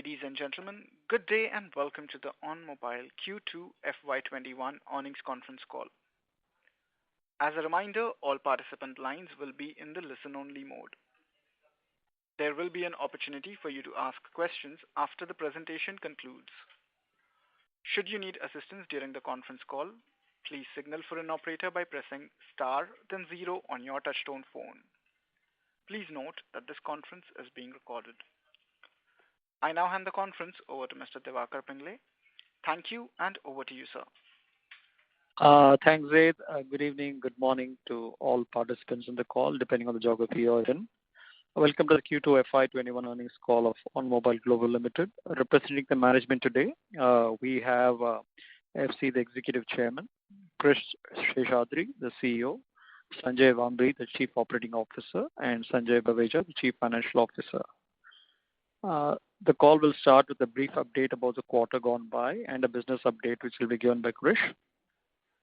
Ladies and gentlemen, good day and welcome to the ONMOBILE Q2 FY21 earnings conference call. As a reminder, all participant lines will be in the listen-only mode. There will be an opportunity for you to ask questions after the presentation concludes. Should you need assistance during the conference call, please signal for an operator by pressing star then 0 on your touchtone phone. Please note that this conference is being recorded. I now hand the conference over to Mr. Diwakar Pingle. Thank you, and over to you, sir. Thanks, Zaid. Good evening, good morning to all participants in the call, depending on the geography you're in. Welcome to the Q2 FY21 earnings call of ONMOBILE Global Limited. Representing the management today, we have FC, the Executive Chairman, Krish Seshadri, the CEO, Sanjay Vambri, the Chief Operating Officer, and Sanjay Baveja, the Chief Financial Officer. The call will start with a brief update about the quarter gone by and a business update which will be given by Krish.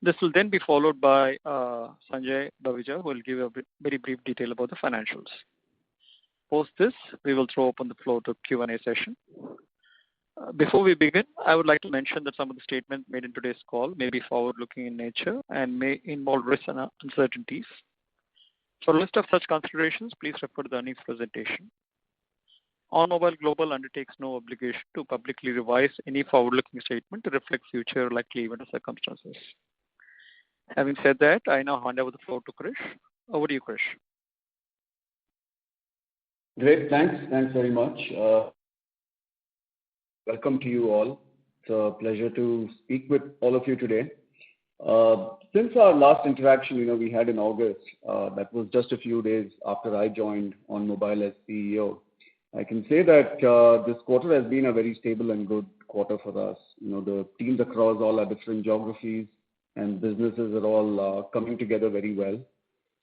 This will then be followed by Sanjay Baveja, who will give a very brief detail about the financials. Post this, we will throw open the floor to Q&A session. Before we begin, I would like to mention that some of the statements made in today's call may be forward-looking in nature and may involve risks and uncertainties. For a list of such considerations, please refer to the earnings presentation. ONMOBILE Global undertakes no obligation to publicly revise any forward-looking statement to reflect future likely event or circumstances. Having said that, I now hand over the floor to Krish. Over to you, Krish. Great, thanks. Thanks very much. Welcome to you all. It's a pleasure to speak with all of you today. Since our last interaction, we had in August, that was just a few days after I joined ONMOBILE as CEO. I can say that this quarter has been a very stable and good quarter for us. The teams across all our different geographies and businesses are all coming together very well.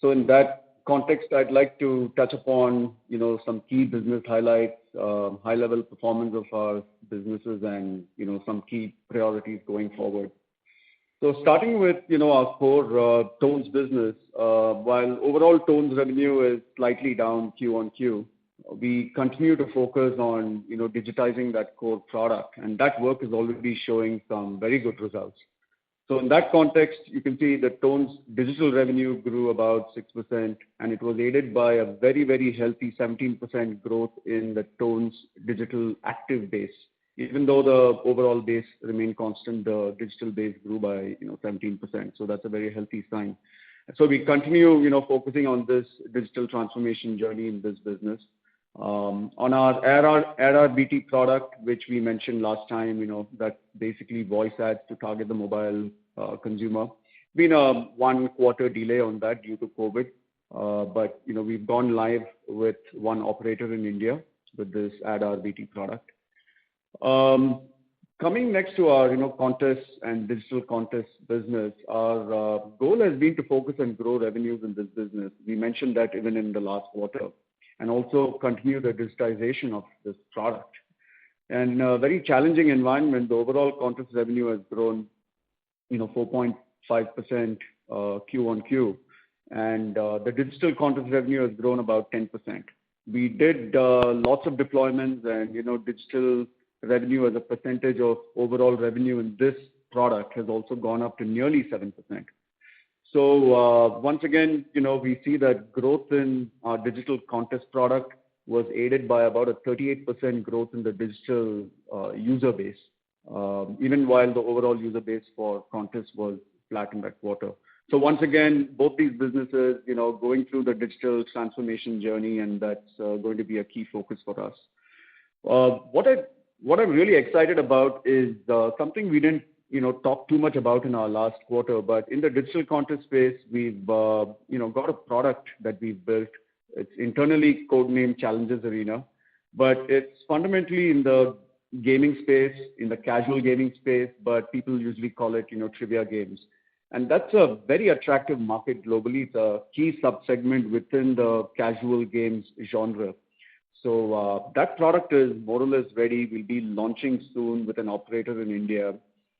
So in that context, I'd like to touch upon, some key business highlights, high-level performance of our businesses, and some key priorities going forward. So starting with, our core tones business, while overall tones revenue is slightly down Q on Q, we continue to focus on, digitizing that core product, and that work is already showing some very good results. So in that context, you can see the tones digital revenue grew about 6%, and it was aided by a very, very healthy 17% growth in the tones digital active base. Even though the overall base remained constant, the digital base grew by 17%. So that's a very healthy sign. So we continue focusing on this digital transformation journey in this business. On our ARR-BT product, which we mentioned last time, that basically voice ads to target the mobile consumer. Been a 1 quarter delay on that due to COVID, but we've gone live with one operator in India with this ARR-BT product. Coming next to our contests and digital contests business, our goal has been to focus and grow revenues in this business. We mentioned that even in the last quarter, and also continue the digitization of this product. And in a very challenging environment, the overall contest revenue has grown 4.5% Q on Q, and the digital contest revenue has grown about 10%. We did lots of deployments, and digital revenue as a percentage of overall revenue in this product has also gone up to nearly 7%. So once again, we see that growth in our digital contest product was aided by about a 38% growth in the digital user base, even while the overall user base for contests was flat in that quarter. So once again, both these businesses, going through the digital transformation journey, and that's going to be a key focus for us. What I'm really excited about is something we didn't talk too much about in our last quarter, but in the digital contest space, we've got a product that we've built. It's internally codenamed Challenges Arena, but it's fundamentally in the gaming space, in the casual gaming space, but people usually call it, trivia games. And that's a very attractive market globally. It's a key subsegment within the casual games genre. So that product is more or less ready. We'll be launching soon with an operator in India.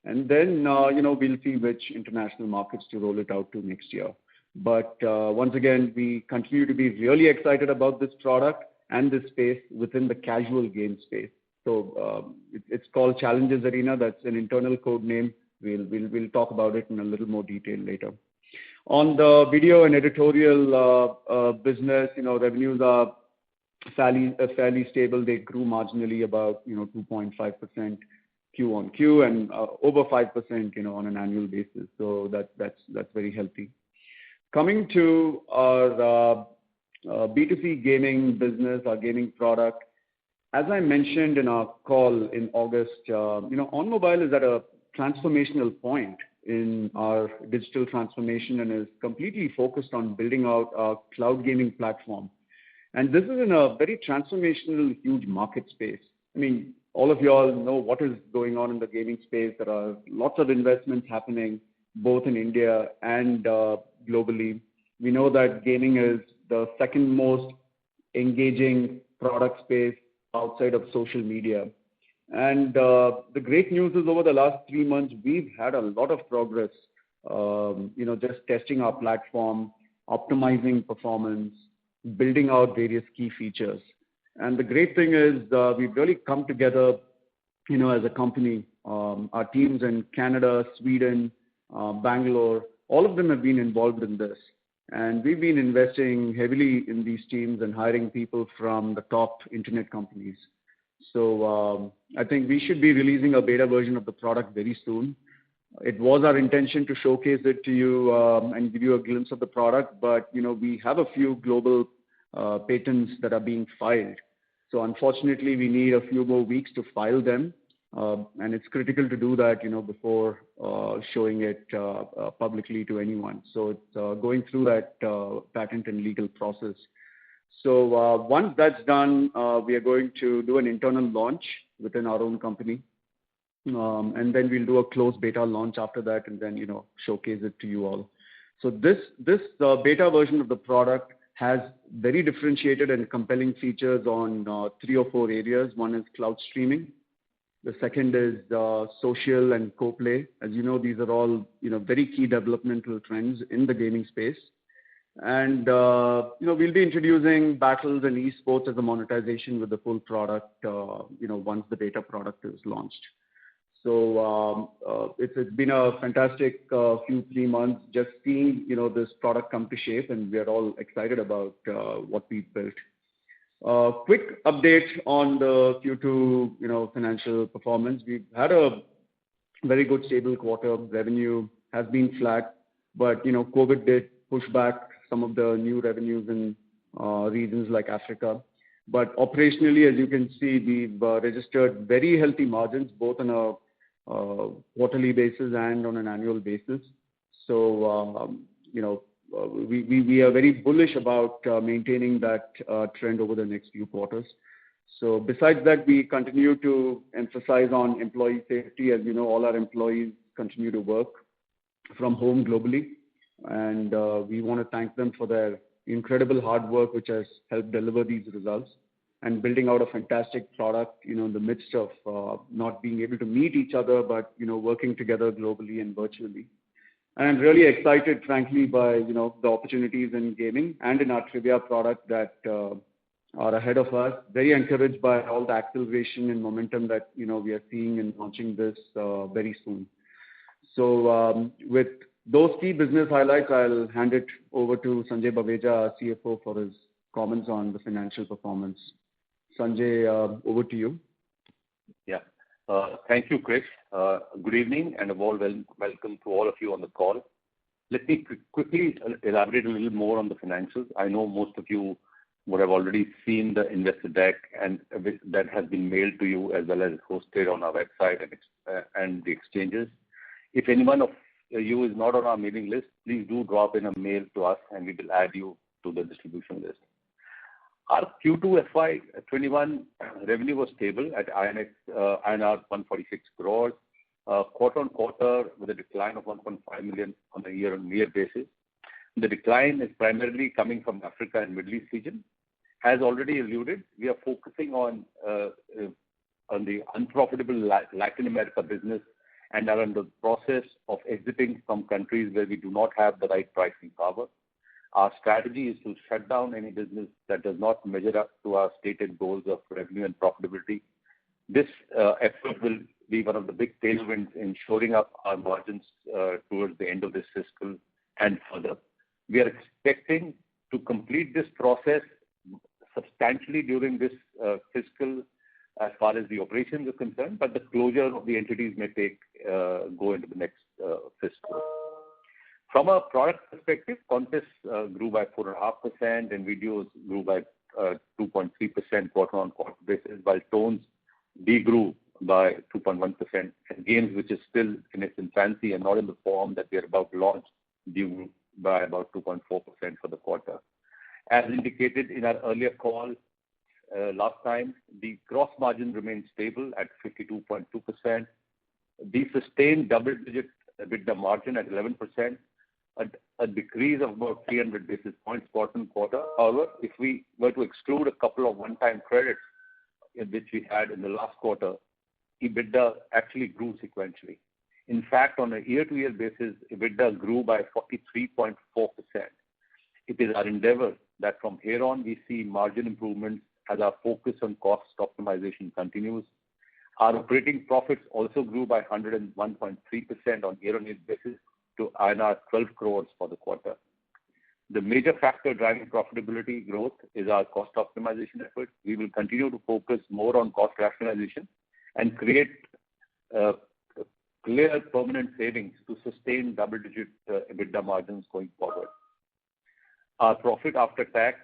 And then, we'll see which international markets to roll it out to next year. But once again, we continue to be really excited about this product and this space within the casual game space. It's called Challenges Arena. That's an internal code name. We'll talk about it in a little more detail later. On the video and editorial business, revenues are fairly stable. They grew marginally about 2.5% Q on Q and over 5% on an annual basis. So that's very healthy. Coming to our B2C gaming business, our gaming product, as I mentioned in our call in August, ONMOBILE is at a transformational point in our digital transformation and is completely focused on building out our cloud gaming platform. And this is in a very transformational, huge market space. I mean, all of you all know what is going on in the gaming space. There are lots of investments happening both in India and globally. We know that gaming is the second most engaging product space outside of social media. And the great news is over the last 3 months, we've had a lot of progress, just testing our platform, optimizing performance, building out various key features. And the great thing is we've really come together, as a company. Our teams in Canada, Sweden, Bangalore, all of them have been involved in this. And we've been investing heavily in these teams and hiring people from the top internet companies. So I think we should be releasing a beta version of the product very soon. It was our intention to showcase it to you and give you a glimpse of the product, but we have a few global patents that are being filed. So unfortunately, we need a few more weeks to file them, and it's critical to do that, before showing it publicly to anyone. So it's going through that patent and legal process. So once that's done, we are going to do an internal launch within our own company, and then we'll do a closed beta launch after that, and then showcase it to you all. So this beta version of the product has very differentiated and compelling features on 3 or 4 areas. One is cloud streaming. The second is social and co-play. As you know, these are all very key developmental trends in the gaming space. And we'll be introducing battles and esports as a monetization with the full product once the beta product is launched. So it's been a fantastic few 3 months just seeing this product come to shape, and we are all excited about what we've built. Quick update on the Q2 financial performance. We've had a very good stable quarter. Revenue has been flat, but COVID did push back some of the new revenues in regions like Africa. But operationally, as you can see, we've registered very healthy margins both on a quarterly basis and on an annual basis. So we are very bullish about maintaining that trend over the next few quarters. So besides that, we continue to emphasize on employee safety. As you know, all our employees continue to work from home globally, and we want to thank them for their incredible hard work, which has helped deliver these results, and building out a fantastic product, in the midst of not being able to meet each other, but, working together globally and virtually. And I'm really excited, frankly, by, the opportunities in gaming and in our trivia product that are ahead of us. Very encouraged by all the acceleration and momentum that, we are seeing in launching this very soon. So with those key business highlights, I'll hand it over to Sanjay Baveja, our CFO, for his comments on the financial performance. Sanjay, over to you. Yeah. Thank you, Chris. Good evening and a warm welcome to all of you on the call. Let me quickly elaborate a little more on the financials. I know most of you would have already seen the investor deck and that has been mailed to you as well as hosted on our website and the exchanges. If anyone of you is not on our mailing list, please do drop in a mail to us and we will add you to the distribution list. Our Q2 FY21 revenue was stable at INR 146 crores, quarter on quarter with a decline of 1.5 million on a year-on-year basis. The decline is primarily coming from Africa and Middle East region. As already alluded, we are focusing on the unprofitable Latin America business and are in the process of exiting from countries where we do not have the right pricing power. Our strategy is to shut down any business that does not measure up to our stated goals of revenue and profitability This effort will be one of the big tailwinds in shoring up our margins towards the end of this fiscal and further. We are expecting to complete this process substantially during this fiscal as far as the operations are concerned, but the closure of the entities may go into the next fiscal. From a product perspective, contests grew by 4.5% and videos grew by 2.3% quarter-on-quarter basis, while tones degrew by 2.1%, and games, which is still in its infancy and not in the form that we are about to launch, grew by about 2.4% for the quarter. As indicated in our earlier call last time, the gross margin remains stable at 52.2%. The sustained double-digit EBITDA margin at 11%, a decrease of about 300 basis points quarter-on-quarter. However, if we were to exclude a couple of one-time credits which we had in the last quarter, EBITDA actually grew sequentially. In fact, on a year-to-year basis, EBITDA grew by 43.4%. It is our endeavor that from here on we see margin improvements as our focus on cost optimization continues. Our operating profits also grew by 101.3% on year-on-year basis to INR 12 crores for the quarter. The major factor driving profitability growth is our cost optimization effort. We will continue to focus more on cost rationalization and create clear permanent savings to sustain double-digit EBITDA margins going forward. Our profit after tax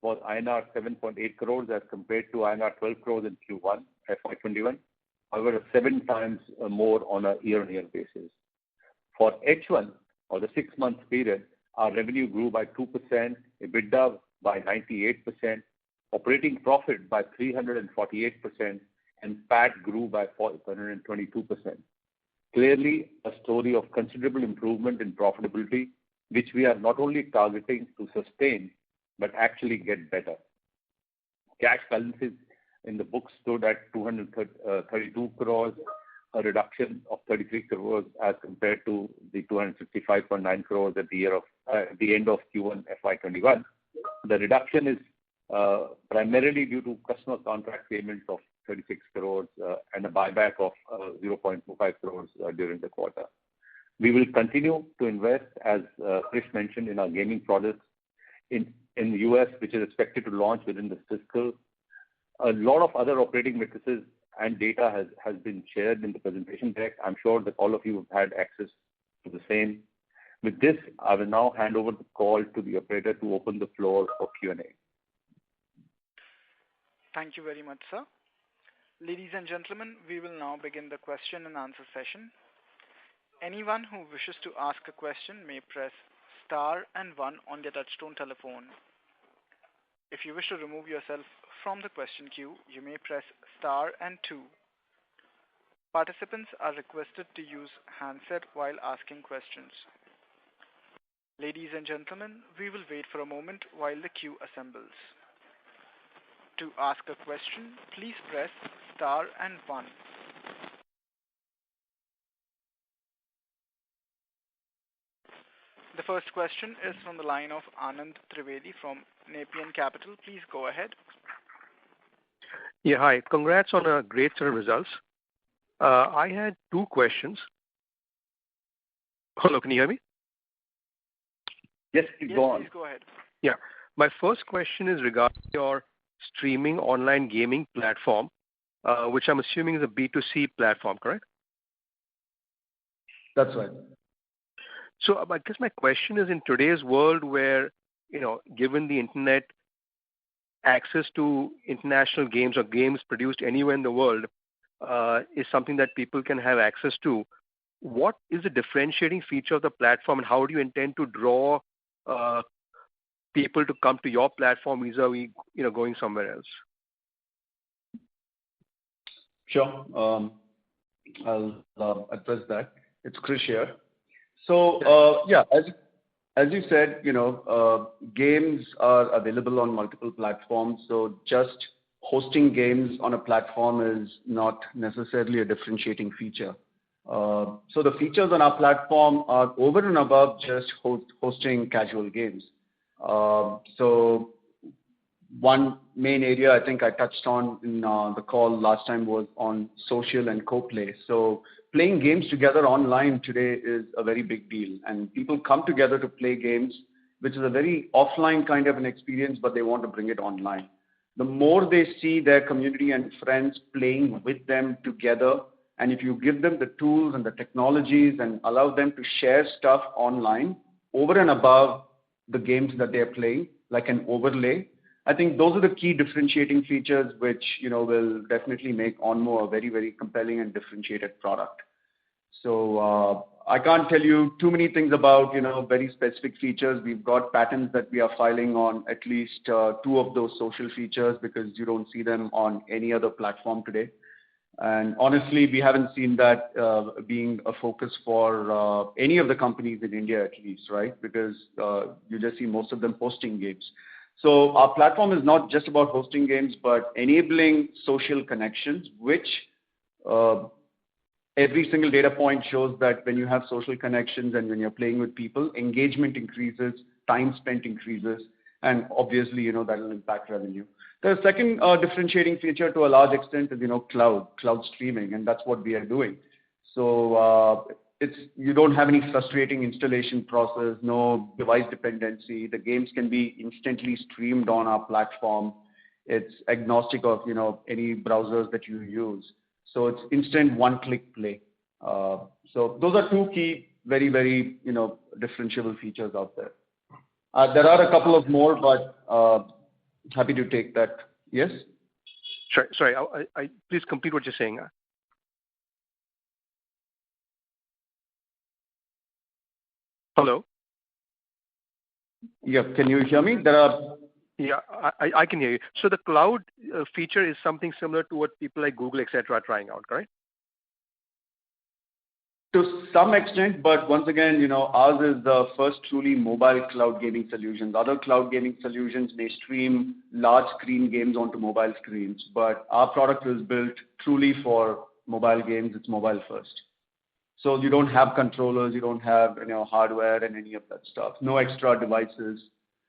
was INR 7.8 crores as compared to INR 12 crores in Q1 FY21, however 7 times more on a year-on-year basis. For H1 or the 6-month period, our revenue grew by 2%, EBITDA by 98%, operating profit by 348%, and PAT grew by 422%. Clearly a story of considerable improvement in profitability, which we are not only targeting to sustain, but actually get better. Cash balances in the books stood at 232 crores, a reduction of 33 crores as compared to the 265.9 crores at the end of Q1 FY21. The reduction is primarily due to customer contract payments of 36 crores and a buyback of 0.25 crores during the quarter. We will continue to invest, as Chris mentioned, in our gaming products in the US, which is expected to launch within this fiscal. A lot of other operating matrices and data has been shared in the presentation deck. I'm sure that all of you have had access to the same. With this, I will now hand over the call to the operator to open the floor for Q&A. Thank you very much, sir. Ladies and gentlemen, we will now begin the question and answer session. Anyone who wishes to ask a question may press star and 1 on their touchtone telephone. If you wish to remove yourself from the question queue, you may press star and 2. Participants are requested to use handset while asking questions. Ladies and gentlemen, we will wait for a moment while the queue assembles. To ask a question, please press star and 1. The first question is from the line of Anand Trivedi from Nepean Capital. Please go ahead. Yeah, hi. Congrats on a great set of results. I had 2 questions. Hello, can you hear me? Yes, please go on. Please go ahead. Yeah. My first question is regarding your streaming online gaming platform, which I'm assuming is a B2C platform, correct? That's right. So I guess my question is, in today's world where, given the internet, access to international games or games produced anywhere in the world is something that people can have access to, what is the differentiating feature of the platform and how do you intend to draw people to come to your platform vis-a-vis, going somewhere else? Sure. I'll address that. It's Krish here. So, as you said, games are available on multiple platforms. So just hosting games on a platform is not necessarily a differentiating feature. So the features on our platform are over and above just hosting casual games. So one main area I think I touched on in the call last time was on social and co-play. So playing games together online today is a very big deal, and people come together to play games, which is a very offline kind of an experience, but they want to bring it online. The more they see their community and friends playing with them together, and if you give them the tools and the technologies and allow them to share stuff online over and above the games that they're playing, like an overlay, I think those are the key differentiating features which will definitely make ONMO a very, very compelling and differentiated product. So I can't tell you too many things about very specific features. We've got patents that we are filing on at least two of those social features because you don't see them on any other platform today. And honestly, we haven't seen that being a focus for any of the companies in India at least, right? Because you just see most of them hosting games. So our platform is not just about hosting games, but enabling social connections, which every single data point shows that when you have social connections and when you're playing with people, engagement increases, time spent increases, and obviously, that will impact revenue. The second differentiating feature to a large extent is, cloud streaming, and that's what we are doing. So you don't have any frustrating installation process, no device dependency. The games can be instantly streamed on our platform. It's agnostic of, any browsers that you use. So it's instant one-click play. So those are two key, very, very, differentiable features out there. There are a couple of more, but happy to take that. Yes? Sorry. I please complete what you're saying. Hello? Yeah, can you hear me? Yeah, I can hear you. So the cloud feature is something similar to what people like Google, etc., are trying out, correct? To some extent, but once again, ours is the first truly mobile cloud gaming solutions. Other cloud gaming solutions may stream large screen games onto mobile screens, but our product is built truly for mobile games. It's mobile first. So you don't have controllers, you don't have hardware and any of that stuff. No extra devices.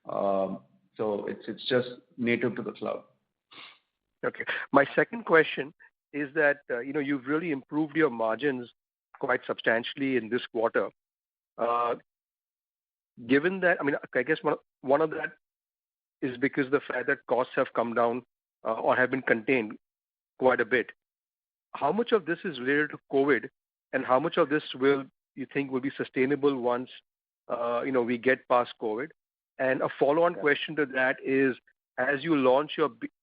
So it's just native to the cloud. Okay. My second question is that you've really improved your margins quite substantially in this quarter. Given that, I guess one of that is because the fact that costs have come down or have been contained quite a bit. How much of this is related to COVID, and how much of this you think will be sustainable once we get past COVID? And a follow-on question to that is, as you launch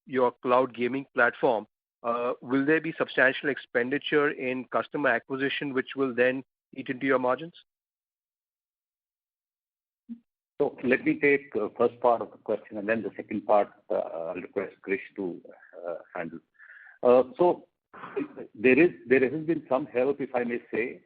your cloud gaming platform, will there be substantial expenditure in customer acquisition, which will then eat into your margins? So let me take the first part of the question, and then the second part I'll request Krish to handle. So there has been some help, if I may say,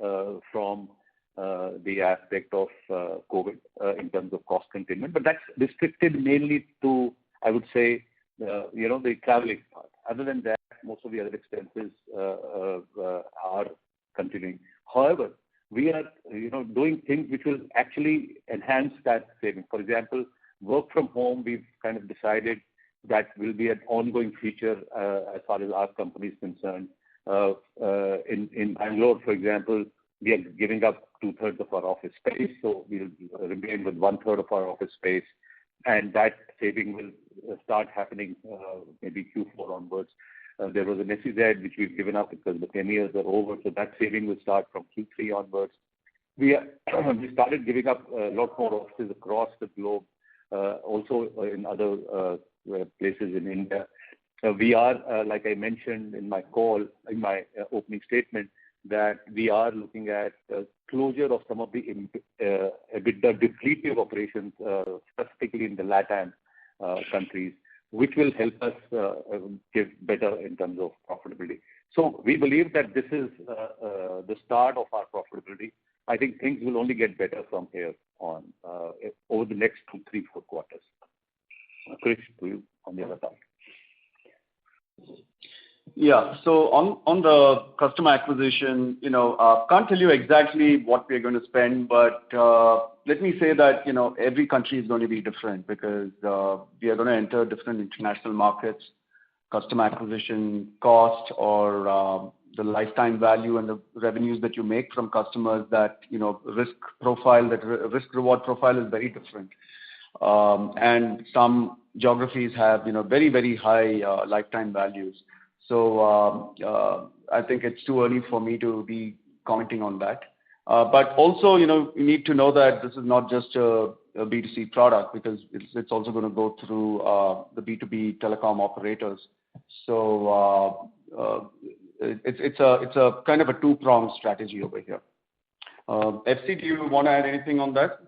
from the aspect of COVID in terms of cost containment, but that's restricted mainly to, I would say, the traveling part. Other than that, most of the other expenses are continuing. However, we are doing things which will actually enhance that saving. For example, work from home, we've kind of decided that will be an ongoing feature as far as our company is concerned. In Bangalore, for example, we are giving up 2/3 of our office space, so we'll remain with 1/3 of our office space, and that saving will start happening maybe Q4 onwards. There was an SEZ which we've given up because the 10 years are over, so that saving will start from Q3 onwards. We started giving up a lot more offices across the globe, also in other places in India. We are, like I mentioned in my call, in my opening statement, that we are looking at closure of some of the EBITDA depletive operations, specifically in the LATAM countries, which will help us give better in terms of profitability. So we believe that this is the start of our profitability. I think things will only get better from here on over the next 2, 3, 4 quarters. Krish, to you on the other side. Yeah. So on the customer acquisition, can't tell you exactly what we're going to spend, but let me say that, every country is going to be different because we are going to enter different international markets. Customer acquisition cost or the lifetime value and the revenues that you make from customers, that risk reward profile is very different. And some geographies have very, very high lifetime values. So I think it's too early for me to be commenting on that. But also, you need to know that this is not just a B2C product, because it's also going to go through the B2B telecom operators. So it's a kind of a two-pronged strategy over here. FC, do you want to add anything on that?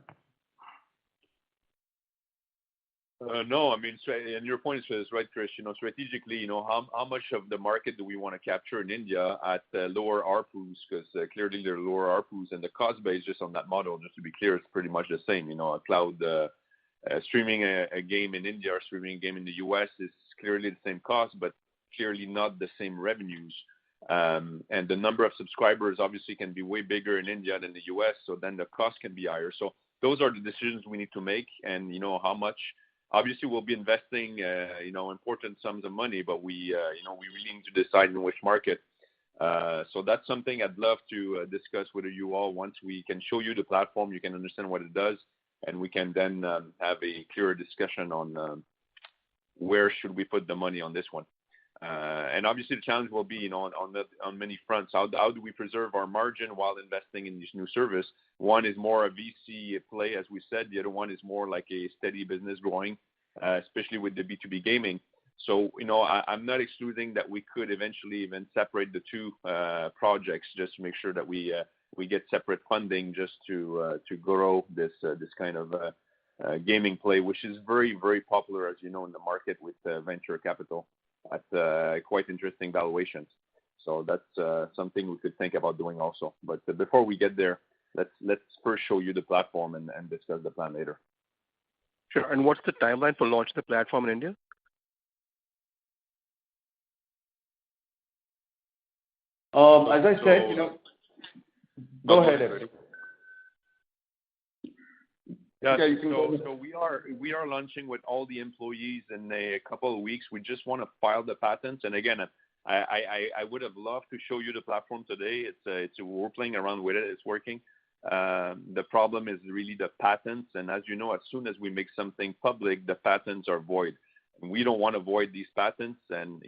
No, I mean, and your point is right, Chris. Strategically, how much of the market do we want to capture in India at lower ARPUs? Because clearly there are lower ARPUs, and the cost base just on that model, just to be clear, it's pretty much the same. A cloud streaming a game in India or streaming a game in the US is clearly the same cost, but clearly not the same revenues. And the number of subscribers obviously can be way bigger in India than the US, so then the cost can be higher. So those are the decisions we need to make, and how much. Obviously, we'll be investing, important sums of money, but we really need to decide in which market. So that's something I'd love to discuss with you all. Once we can show you the platform, you can understand what it does, and we can then have a clearer discussion on where should we put the money on this one. And obviously, the challenge will be, on many fronts. How do we preserve our margin while investing in this new service? One is more a VC play, as we said. The other one is more like a steady business growing, especially with the B2B gaming. So, I'm not excluding that we could eventually even separate the two projects, just to make sure that we get separate funding just to grow this kind of gaming play, which is very, very popular, as you know, in the market with venture capital at quite interesting valuations. So that's something we could think about doing also. But before we get there, let's first show you the platform and discuss the plan later. Sure. And what's the timeline for launching the platform in India? As I said, go ahead, Eric. Yeah, so we are launching with all the employees in a couple of weeks. We just want to file the patents, and again, I would have loved to show you the platform today. We're playing around with it. It's working. The problem is really the patents, and as you know, as soon as we make something public, the patents are void. And we don't want to void these patents, and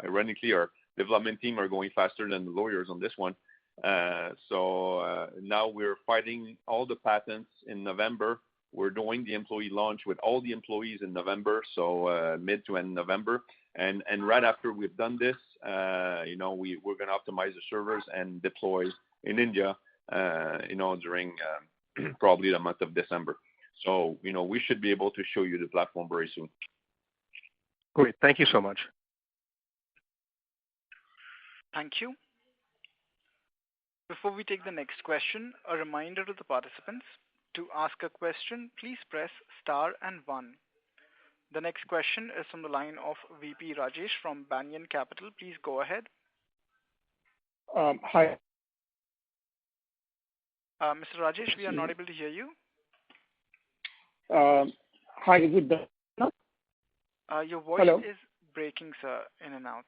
ironically, our development team are going faster than the lawyers on this one. So now we're fighting all the patents in November. We're doing the employee launch with all the employees in November, so mid to end November. And right after we've done this, we're going to optimize the servers and deploy in India, during probably the month of December. So, we should be able to show you the platform very soon. Great. Thank you so much. Thank you. Before we take the next question, a reminder to the participants, to ask a question, please press star and 1. The next question is from the line of VP Rajesh from Banyan Capital. Please go ahead. Hi. Mr. Rajesh, we are not able to hear you. Hi, is it better now? Your voice Hello? is breaking, sir, in and out.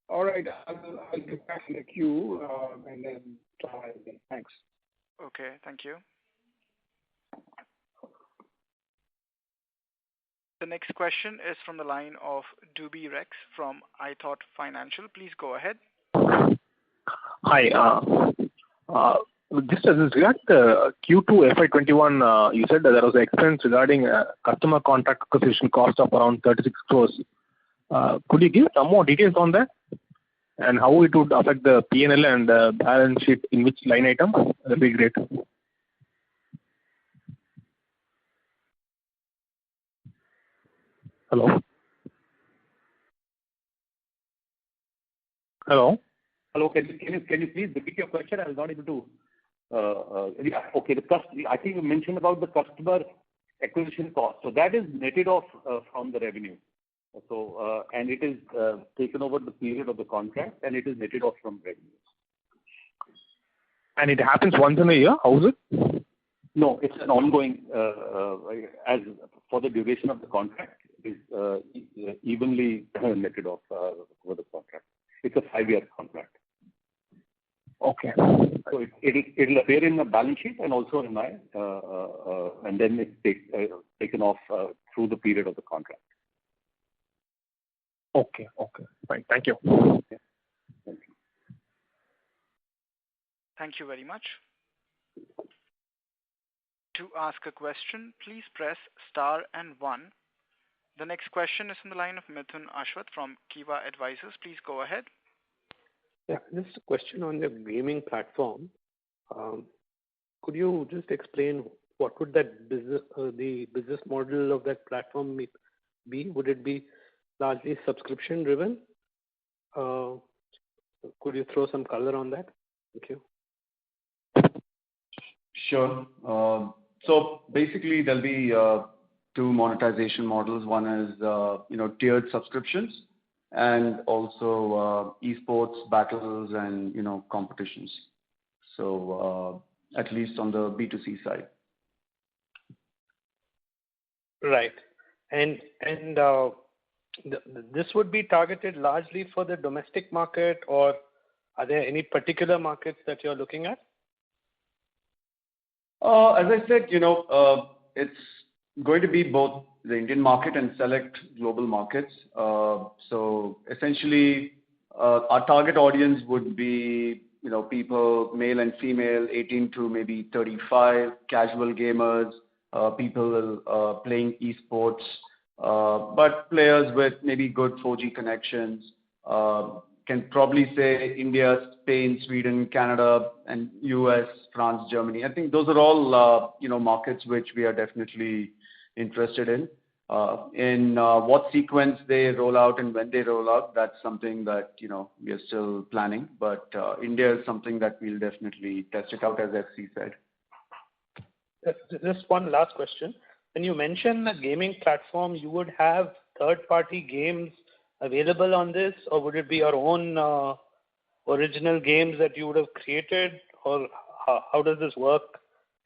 All right, I'll get back in the queue and then try again. Thanks. Okay, thank you. The next question is from the line of Duby Rex from iThought Financial. Please go ahead. Hi. Just as regard Q2 FY21, you said that there was an expense regarding customer contract acquisition cost of around 36 crores. Could you give some more details on that and how it would affect the P&L and balance sheet, in which line item? That would be great. Hello? Hello? Hello, can you please repeat your question? I was not able to. Okay, I think you mentioned about the customer acquisition cost. So that is netted off from the revenue. So, and it is taken over the period of the contract, and it is netted off from revenue. And it happens once in a year? How is it? No, it's an ongoing, as for the duration of the contract, is evenly netted off over the contract. It's a 5-year contract. Okay. So it'll appear in the balance sheet and also in my, and then it's taken off through the period of the contract. Okay. Fine. Thank you. Okay. Thank you. Thank you very much. To ask a question, please press star and 1. The next question is from the line of Mithun Ashwath from Kiva Advisors. Please go ahead. Yeah, just a question on the gaming platform. Could you just explain what would that business, the business model of that platform be? Would it be largely subscription driven? Could you throw some color on that? Thank you. Sure. So basically, there'll be 2 monetization models. One is tiered subscriptions, and also esports battles and competitions. So at least on the B2C side. Right. And this would be targeted largely for the domestic market, or are there any particular markets that you're looking at? As I said, it's going to be both the Indian market and select global markets. So essentially, our target audience would be, people, male and female, 18 to maybe 35, casual gamers, people playing esports, but players with maybe good 4G connections. Can probably say India, Spain, Sweden, Canada, and US, France, Germany. I think those are all, markets which we are definitely interested in. In what sequence they roll out and when they roll out, that's something that, we are still planning. But India is something that we'll definitely test it out, as FC said. Just one last question. When you mention a gaming platform, you would have third-party games available on this, or would it be your own original games that you would have created, or how does this work,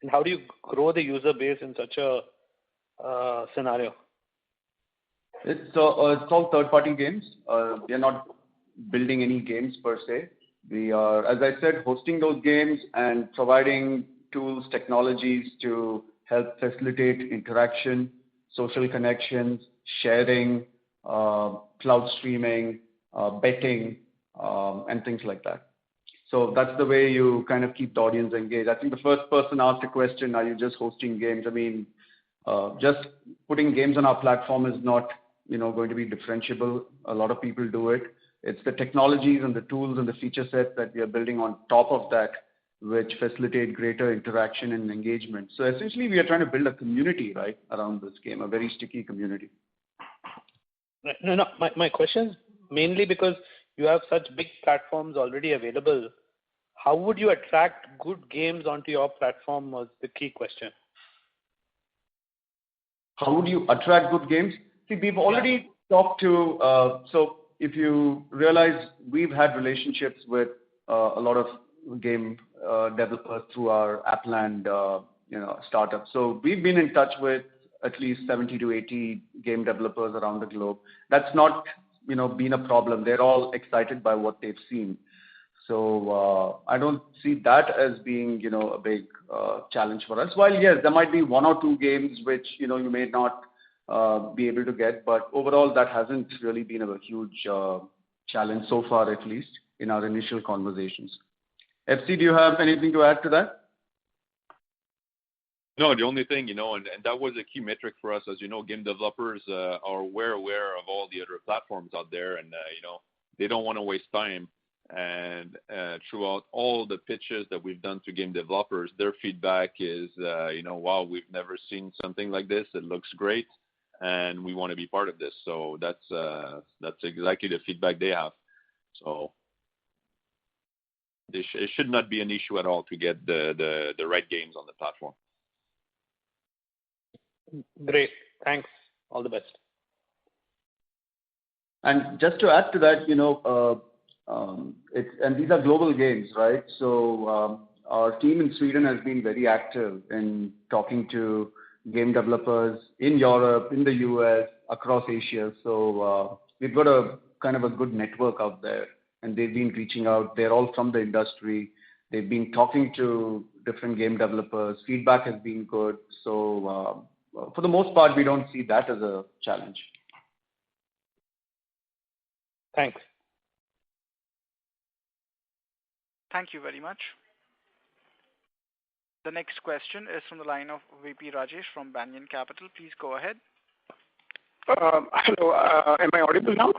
and how do you grow the user base in such a scenario? It's all third-party games. We are not building any games per se. We are, as I said, hosting those games and providing tools, technologies to help facilitate interaction, social connections, sharing, cloud streaming, betting, and things like that. So that's the way you kind of keep the audience engaged. I think the first person asked a question, are you just hosting games? I mean, just putting games on our platform is not, going to be differentiable. A lot of people do it. It's the technologies and the tools and the feature set that we are building on top of that, which facilitate greater interaction and engagement. So essentially, we are trying to build a community, right, around this game, a very sticky community. No. My question is mainly because you have such big platforms already available. How would you attract good games onto your platform was the key question. How would you attract good games? See, we've already talked to, so if you realize we've had relationships with a lot of game developers through our Appland, startup. So we've been in touch with at least 70 to 80 game developers around the globe. That's not, been a problem. They're all excited by what they've seen. So I don't see that as being, a big challenge for us. While yes, there might be 1 or 2 games which, you may not be able to get, but overall that hasn't really been a huge challenge so far, at least in our initial conversations. FC, do you have anything to add to that? No, the only thing, and that was a key metric for us. As you know, game developers are aware of all the other platforms out there, and, they don't want to waste time. And throughout all the pitches that we've done to game developers, their feedback is, wow, we've never seen something like this. It looks great, and we want to be part of this. So that's exactly the feedback they have. So it should not be an issue at all to get the right games on the platform. Great. Thanks. All the best. And just to add to that, and these are global games, right? So our team in Sweden has been very active in talking to game developers in Europe, in the US, across Asia. So we've got a kind of a good network out there, and they've been reaching out. They're all from the industry. They've been talking to different game developers. Feedback has been good. So for the most part, we don't see that as a challenge. Thanks. Thank you very much. The next question is from the line of VP Rajesh from Banyan Capital. Please go ahead. Hello, am I audible now?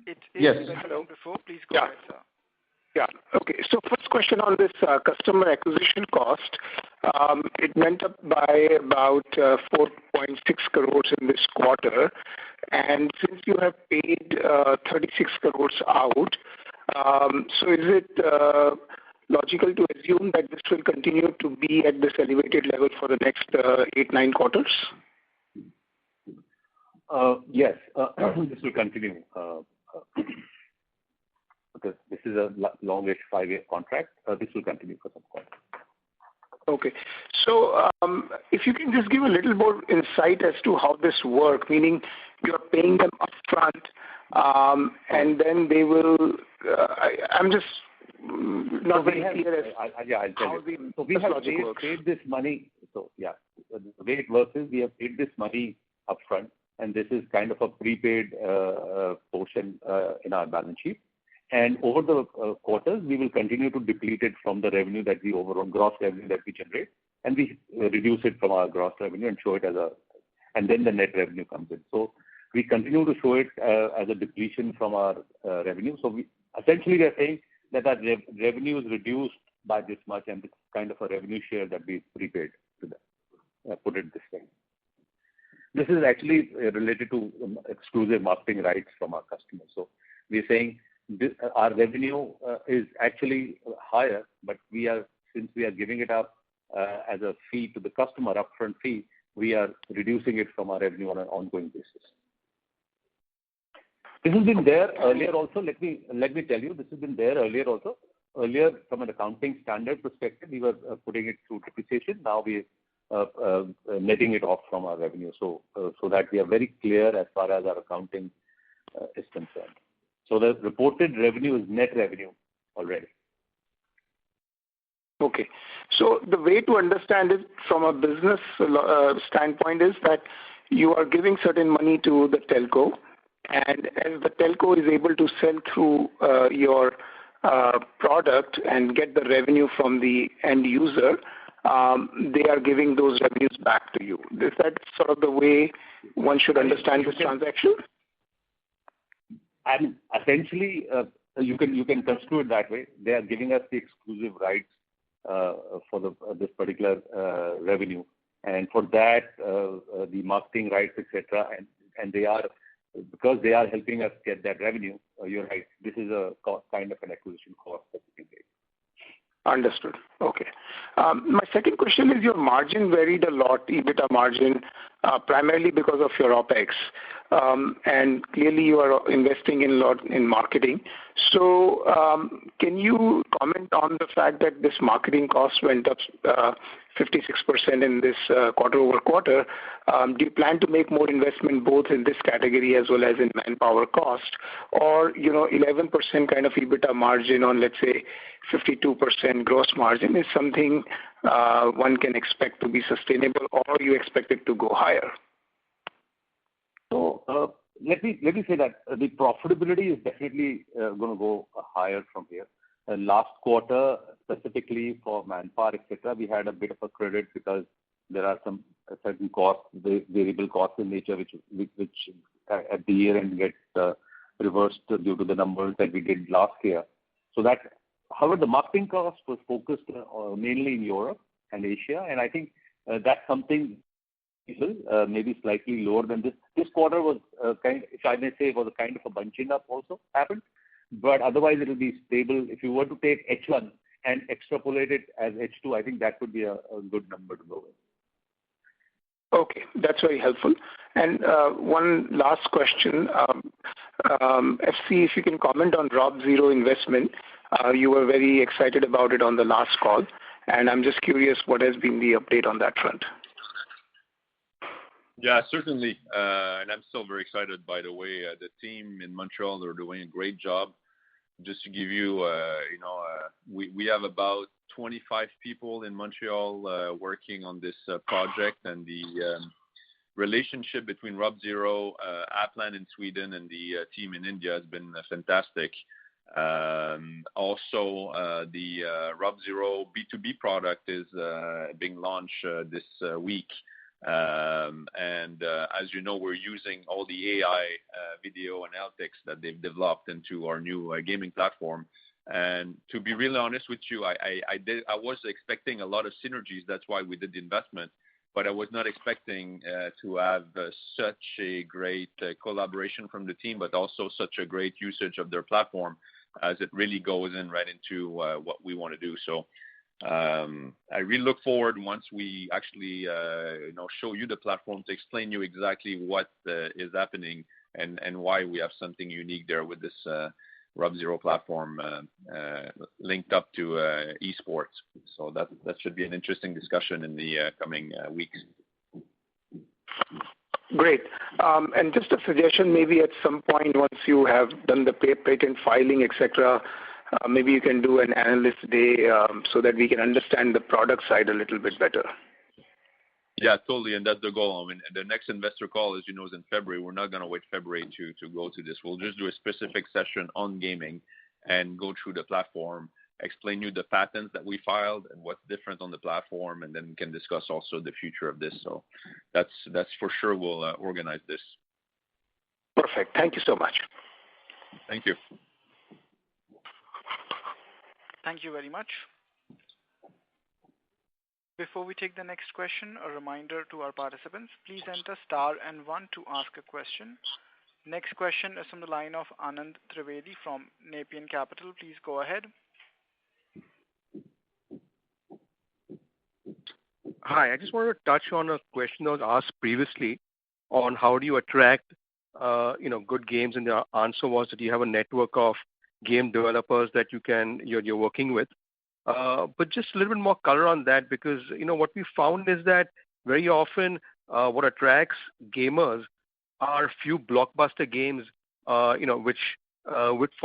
It is Yes. better than before. Please go ahead, sir. Yeah. Okay. So first question on this customer acquisition cost. It went up by about 4.6 crores in this quarter. And since you have paid 36 crores out, so is it logical to assume that this will continue to be at this elevated level for the next 8-9 quarters? Yes, this will continue. Because this is a longish 5-year contract, this will continue for some time. Okay. So if you can just give a little more insight as to how this works, meaning you're paying them upfront, and then they will. I'm just not very clear as I'll tell how you. the We have logic works. paid this money. So yeah, the way it works is we have paid this money upfront, and this is kind of a prepaid portion in our balance sheet. And over the quarters, we will continue to deplete it from the revenue that we overall gross revenue that we generate, and we reduce it from our gross revenue and show it as and then the net revenue comes in. So we continue to show it as a depletion from our revenue. So we essentially are saying that our revenue is reduced by this much, and it's kind of a revenue share that we prepaid to them. Put it this way. This is actually related to exclusive marketing rights from our customers. So we're saying our revenue is actually higher, but since we are giving it up as a fee to the customer, upfront fee, we are reducing it from our revenue on an ongoing basis. This has been there earlier also. Let me tell you, this has been there earlier also. Earlier, from an accounting standard perspective, we were putting it through depreciation. Now we are netting it off from our revenue, so that we are very clear as far as our accounting is concerned. So the reported revenue is net revenue already. Okay. So the way to understand it from a business standpoint is that you are giving certain money to the telco, and as the telco is able to sell through your product and get the revenue from the end user, they are giving those revenues back to you. Is that sort of the way one should understand this transaction? And essentially, you can construe it that way. They are giving us the exclusive rights for this particular revenue, and for that, the marketing rights, etc. And they are, because they are helping us get that revenue. You're right. This is a kind of an acquisition cost that we can take. Understood. Okay. My second question is your margin varied a lot, EBITDA margin, primarily because of your OPEX. And clearly you are investing in a lot in marketing. So can you comment on the fact that this marketing cost went up 56% in this quarter over quarter? Do you plan to make more investment both in this category as well as in manpower cost? Or, 11% kind of EBITDA margin on, let's say, 52% gross margin is something one can expect to be sustainable, or you expect it to go higher? So let me say that the profitability is definitely going to go higher from here. Last quarter, specifically for manpower, etc., we had a bit of a credit because there are some certain costs, variable costs in nature, which at the year end get reversed due to the numbers that we did last year. So that, however, the marketing cost was focused mainly in Europe and Asia, and I think that's something maybe slightly lower than this. This quarter was if I may say, was a kind of a bunching up also happened, but otherwise it will be stable. If you were to take H1 and extrapolate it as H2, I think that would be a good number to go with. Okay, that's very helpful. And one last question. FC, if you can comment on Rob Zero investment. You were very excited about it on the last call, and I'm just curious what has been the update on that front. Yeah, certainly. And I'm still very excited, by the way. The team in Montreal, they're doing a great job. Just to give you, we have about 25 people in Montreal working on this project, and the relationship between Rob Zero, Aplan in Sweden, and the team in India has been fantastic. Also, the Rob Zero B2B product is being launched this week. And as you know, we're using all the AI video analytics that they've developed into our new gaming platform. And to be really honest with you, I was expecting a lot of synergies. That's why we did the investment. But I was not expecting to have such a great collaboration from the team, but also such a great usage of their platform, as it really goes in right into what we want to do. So I really look forward once we actually show you the platform to explain you exactly what is happening and why we have something unique there with this Rob Zero platform linked up to esports. So that should be an interesting discussion in the coming weeks. Great. And just a suggestion, maybe at some point once you have done the patent filing, etc., maybe you can do an analyst day so that we can understand the product side a little bit better. Yeah, totally, and that's the goal. I mean, the next investor call, as you know, is in February. We're not going to wait February to go to this. We'll just do a specific session on gaming and go through the platform, explain you the patents that we filed and what's different on the platform, and then we can discuss also the future of this. So that's for sure. We'll organize this. Perfect. Thank you so much. Thank you. Thank you very much. Before we take the next question, a reminder to our participants, please enter star and 1 to ask a question. Next question is from the line of Anand Trivedi from Nepean Capital. Please go ahead. Hi, I just wanted to touch on a question that was asked previously on how do you attract good games, and the answer was that you have a network of game developers that you're working with. But just a little bit more color on that, because what we found is that very often what attracts gamers are few blockbuster games, for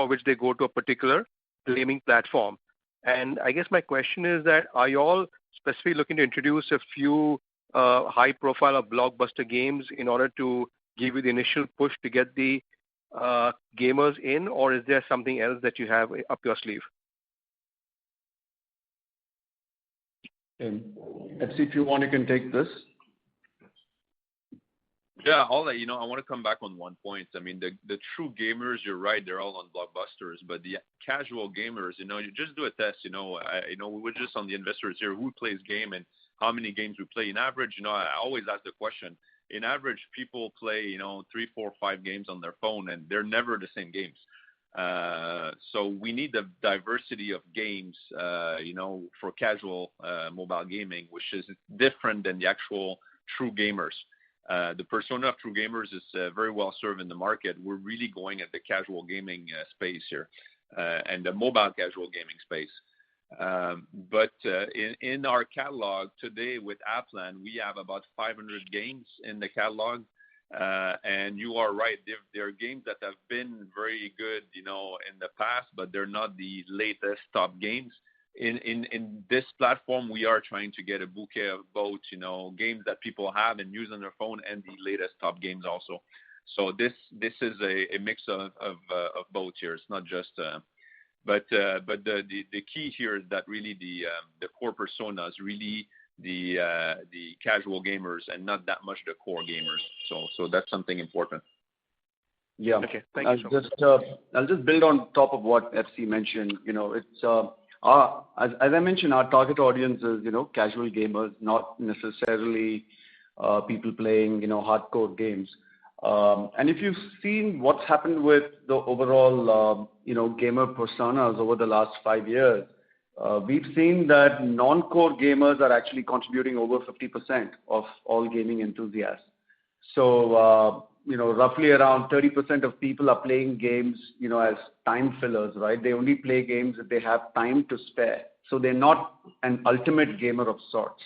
which they go to a particular gaming platform. And I guess my question is that are you all specifically looking to introduce a few high-profile or blockbuster games in order to give you the initial push to get the gamers in, or is there something else that you have up your sleeve? FC, if you want, you can take this. Yeah, I want to come back on one point. I mean, the true gamers, you're right, they're all on blockbusters, but the casual gamers, you just do a test. We were just on the investors here, who plays game and how many games we play. In average, I always ask the question. In average, people play, 3, 4, 5 games on their phone, and they're never the same games. So we need the diversity of games, for casual mobile gaming, which is different than the actual true gamers. The persona of true gamers is very well served in the market. We're really going at the casual gaming space here, and the mobile casual gaming space. But in our catalog today with Aplan, we have about 500 games in the catalog. And you are right. There are games that have been very good, in the past, but they're not the latest top games. In this platform, we are trying to get a bouquet of both, games that people have and use on their phone, and the latest top games also. So this is a mix of both here. It's not just, but the key here is that really the core persona is really the casual gamers and not that much the core gamers. So that's something important. Yeah. Okay. Thank you so much. I'll just build on top of what FC mentioned. It's as I mentioned, our target audience is casual gamers, not necessarily people playing hardcore games. And if you've seen what's happened with the overall gamer personas over the last 5 years, we've seen that non-core gamers are actually contributing over 50% of all gaming enthusiasts. So, roughly around 30% of people are playing games, as time fillers, right? They only play games if they have time to spare. So they're not an ultimate gamer of sorts.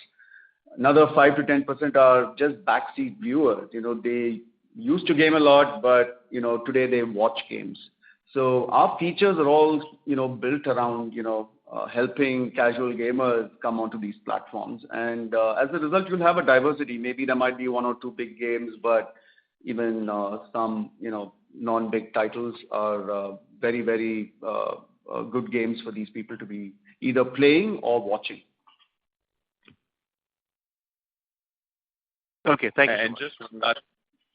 Another 5 to 10% are just backseat viewers. They used to game a lot, but, today they watch games. So our features are all, built around, helping casual gamers come onto these platforms. And as a result, you'll have a diversity. Maybe there might be one or two big games, but even some, non-big titles are very, very good games for these people to be either playing or watching. Okay, thank you. And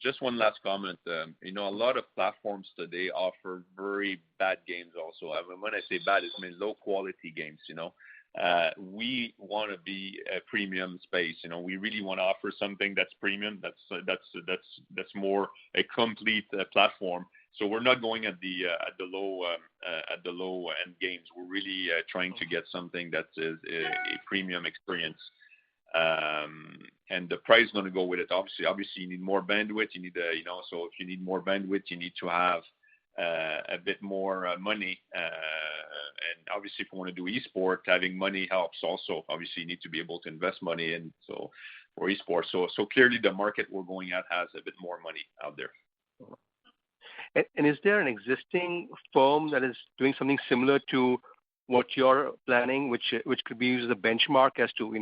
just one last comment. A lot of platforms today offer very bad games also. I mean, when I say bad, I mean low quality games, we want to be a premium space. We really want to offer something that's premium, that's more a complete platform. So we're not going at the low end games. We're really trying to get something that is a premium experience. And the price is going to go with it. Obviously, you need more bandwidth. You need so if you need more bandwidth, you need to have a bit more money. And obviously, if you want to do esport, having money helps also. Obviously, you need to be able to invest money in for esports. So clearly, the market we're going at has a bit more money out there. And is there an existing firm that is doing something similar to what you're planning, which could be used as a benchmark as to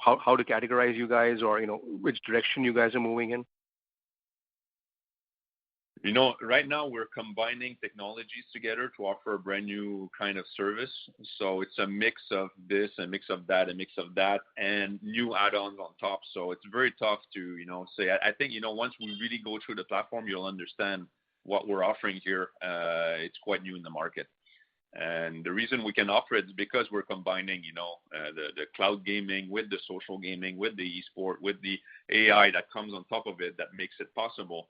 how to categorize you guys, or which direction you guys are moving in? Right now we're combining technologies together to offer a brand new kind of service. So it's a mix of this, a mix of that, and new add-ons on top. So it's very tough to say. I think once we really go through the platform, you'll understand what we're offering here. It's quite new in the market. And the reason we can offer it is because we're combining, the cloud gaming with the social gaming, with the esport, with the AI that comes on top of it that makes it possible.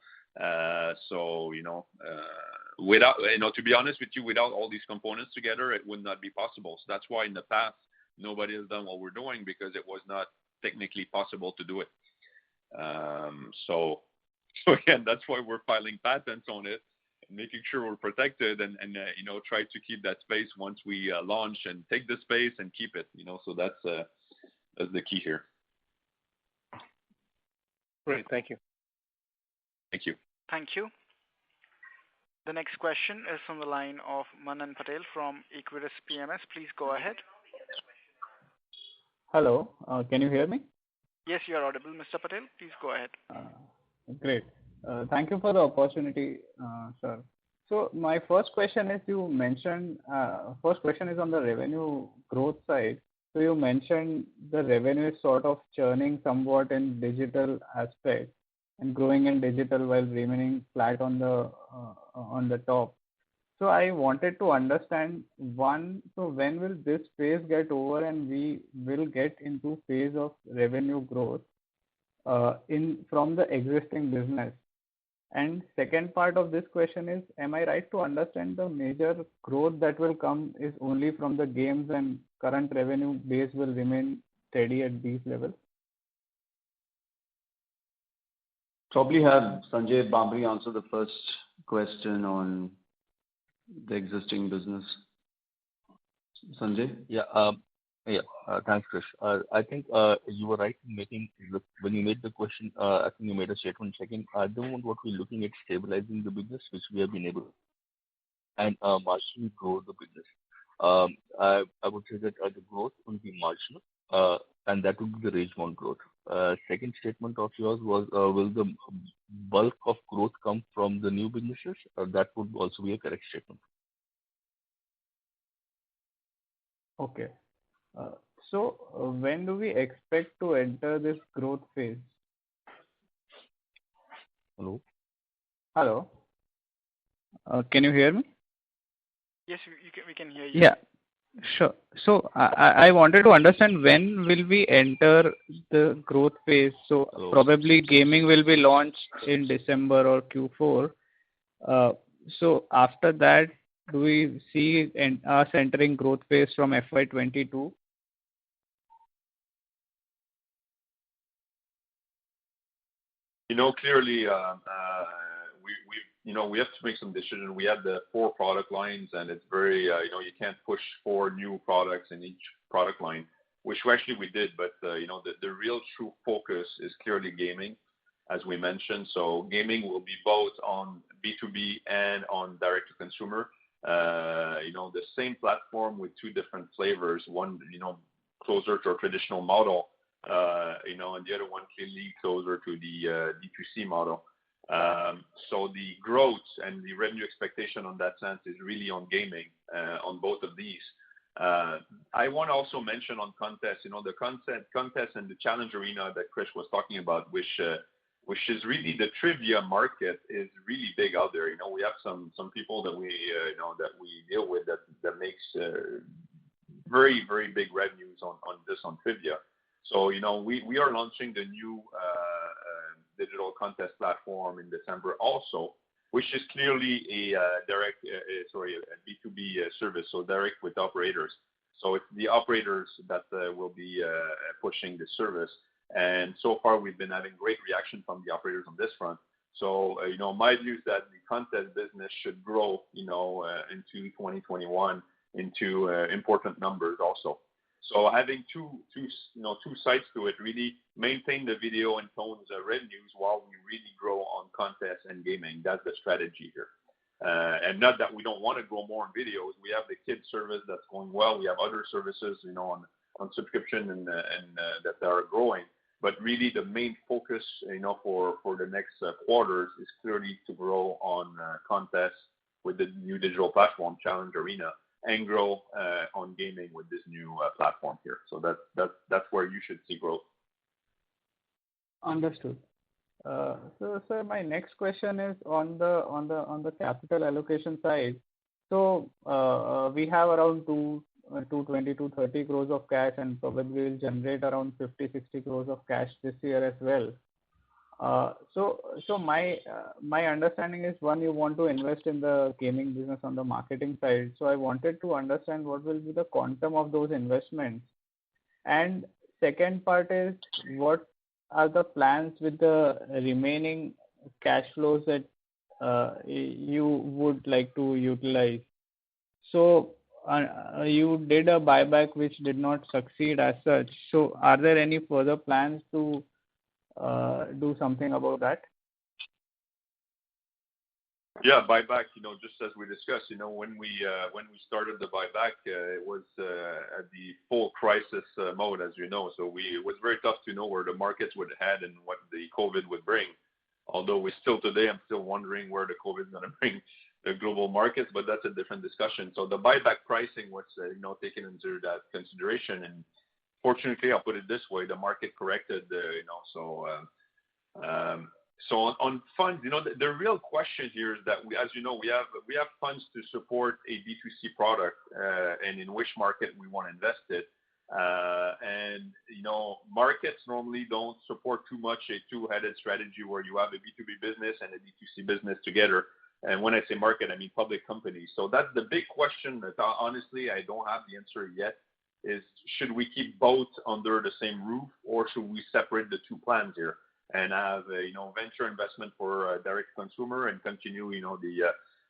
Without, to be honest with you, without all these components together, it would not be possible. So that's why in the past, nobody has done what we're doing, because it was not technically possible to do it. So again, that's why we're filing patents on it, making sure we're protected and try to keep that space once we launch, and take the space and keep it, so that's the key here. Great, thank you. Thank you. Thank you. The next question is from the line of Manan Patel from Equirus PMS. Please go ahead. Hello, can you hear me? Yes, you are audible, Mr. Patel. Please go ahead. Great. Thank you for the opportunity, sir. So my first question is, you mentioned, first question is on the revenue growth side. So you mentioned the revenue is sort of churning somewhat in digital aspect and growing in digital while remaining flat on the top. So I wanted to understand, one, so when will this phase get over and we will get into phase of revenue growth from the existing business? And second part of this question is, am I right to understand the major growth that will come is only from the games and current revenue base will remain steady at these levels? Probably have Sanjay Bambri answer the first question on the existing business. Sanjay? Thanks, Krish. I think you were right in when you made the question. I think you made a statement. Second, at the moment, what we're looking at stabilizing the business, which we have been able to, and marginally grow the business. I would say that the growth will be marginal, and that would be the range-bound growth. Second statement of yours was, will the bulk of growth come from the new businesses? That would also be a correct statement. Okay. So when do we expect to enter this growth phase? Hello? Hello? Can you hear me? Yes, we can hear you. Yeah, sure. So I wanted to understand, when will we enter the growth phase? So probably gaming will be launched in December or Q4. So after that, do we see us entering growth phase from FY22? Clearly, we have to make some decisions. We have the 4 product lines, and it's very, you can't push 4 new products in each product line, which actually we did. But the real true focus is clearly gaming, as we mentioned. So gaming will be both on B2B and on direct to consumer. The same platform with 2 different flavors. One, closer to a traditional model, and the other one clearly closer to the D2C model. So the growth and the revenue expectation on that sense is really on gaming, on both of these. I want to also mention on contest, the contest and the challenge arena that Chris was talking about, which is really the trivia market is really big out there. We have some people that we deal with that makes very, very big revenues on trivia. So, we are launching the new digital contest platform in December also, which is clearly a B2B service, so direct with operators. So it's the operators that will be pushing the service. And so far, we've been having great reaction from the operators on this front. So, my view is that the contest business should grow, into 2021 into important numbers also. So having two sides to it, really maintain the video and tones revenues while we really grow on contests and gaming. That's the strategy here. And not that we don't want to grow more on videos. We have the kids service that's going well. We have other services, on subscription and that are growing. But really, the main focus, for the next quarters is clearly to grow on contests with the new digital platform, Challenge Arena, and grow on gaming with this new platform here. So that's where you should see growth. Understood. So, sir, my next question is on the capital allocation side. So, we have around 220 to 30 crores of cash, and probably will generate around 50-60 crores of cash this year as well. So my understanding is, one, you want to invest in the gaming business on the marketing side. So I wanted to understand what will be the quantum of those investments. And second part is, what are the plans with the remaining cash flows that you would like to utilize? So you did a buyback which did not succeed as such. So are there any further plans to do something about that? Yeah, buyback, just as we discussed, when we started the buyback, it was at the full crisis mode, as you know. So it was very tough to know where the markets would head and what the COVID would bring. Although I'm still wondering where the COVID is going to bring the global markets, but that's a different discussion. So the buyback pricing was, taken into that consideration. And fortunately, I'll put it this way, the market corrected, So on funds, the real question here is that we have funds to support a B2C product, and in which market we want to invest it. And markets normally don't support too much a two-headed strategy where you have a B2B business and a B2C business together. And when I say market, I mean public companies. So that's the big question that honestly I don't have the answer yet. Is should we keep both under the same roof, or should we separate the two plans here and have venture investment for direct consumer and continue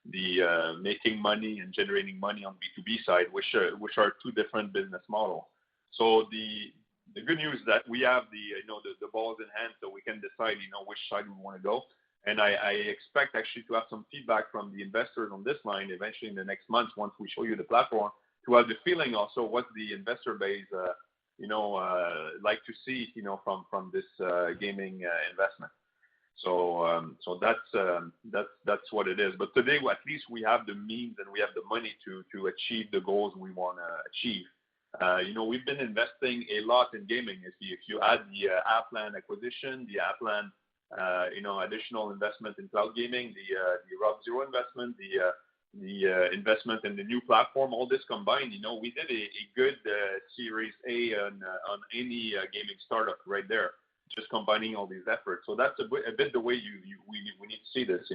the making money and generating money on B2B side, which are two different business models. So the good news is that we have the balls in hand, so we can decide which side we want to go. And I expect actually to have some feedback from the investors on this line eventually in the next months once we show you the platform, to have the feeling also what the investor base like to see from this gaming investment. So that's what it is. But today at least we have the means and we have the money to achieve the goals we want to achieve. We've been investing a lot in gaming. If you add the Applan acquisition, the Applan additional investment in cloud gaming, the Rob Zero investment, the investment in the new platform, all this combined, we did a good Series A on any gaming startup right there, just combining all these efforts. So that's a bit the way we need to see this.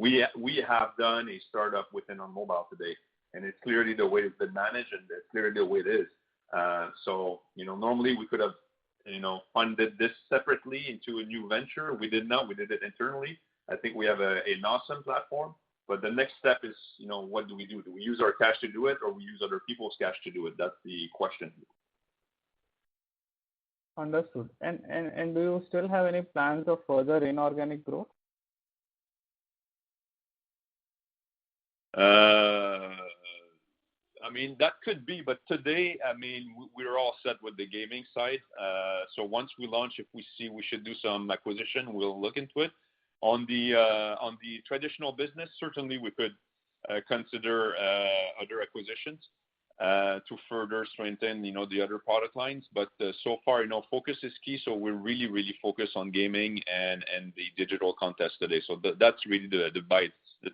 we have done a startup within ONMOBILE today, and it's clearly the way it's been managed, and it's clearly the way it is. So normally we could have funded this separately into a new venture. We did not. We did it internally. I think we have an awesome platform. But the next step is, what do we do? Do we use our cash to do it, or we use other people's cash to do it? That's the question. Understood. And do you still have any plans of further inorganic growth? That could be, but today, we're all set with the gaming side. So once we launch, if we see we should do some acquisition, we'll look into it. On the traditional business, certainly we could consider other acquisitions to further strengthen, the other product lines. But so far, focus is key. So we're really, really focused on gaming and the digital contest today. So that's really the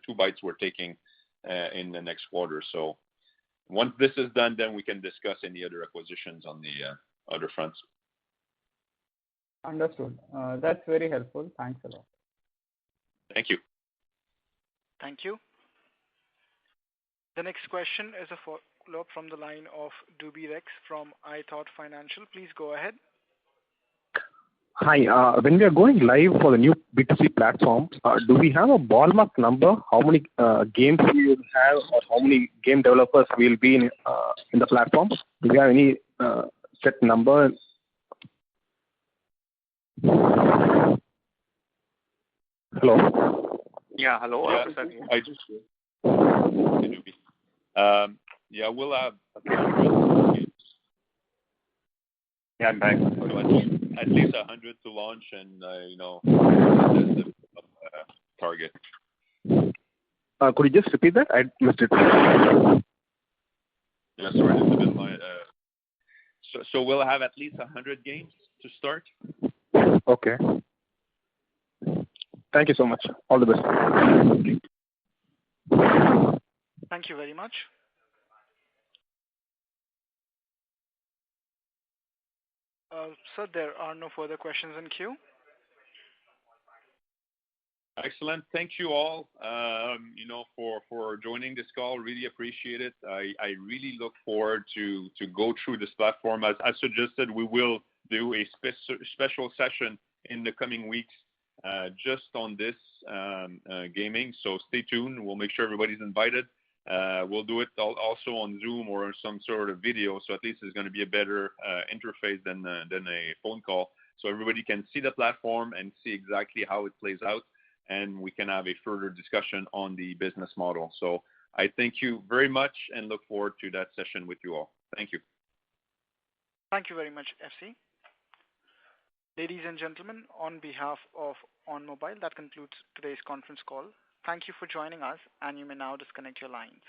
two bites we're taking in the next quarter. So once this is done, then we can discuss any other acquisitions on the other fronts. Understood. That's very helpful. Thanks a lot. Thank you. Thank you. The next question is a follow-up from the line of Duby Rex from iThought Financial. Please go ahead. Hi. When we are going live for the new B2C platform, do we have a ballpark number? How many games we will have, or how many game developers will be in the platform? Do we have any set number? Hello. Yeah. Hello. Yeah, I just. We'll have. Yeah, I'm back. At least 100 to launch, and that's the target. Could you just repeat that? I missed it. Yeah, sorry, it's a bit light. So we'll have at least 100 games to start. Okay. Thank you so much. All the best. Thank you very much. Sir, there are no further questions in queue. Excellent. Thank you all, for joining this call. Really appreciate it. I really look forward to go through this platform. As I suggested, we will do a special session in the coming weeks just on this gaming. So stay tuned. We'll make sure everybody's invited. We'll do it also on Zoom or some sort of video, so at least it's going to be a better interface than a phone call, so everybody can see the platform and see exactly how it plays out, and we can have a further discussion on the business model. So I thank you very much and look forward to that session with you all. Thank you. Thank you very much, FC. Ladies and gentlemen, on behalf of ONMOBILE, that concludes today's conference call. Thank you for joining us, and you may now disconnect your lines.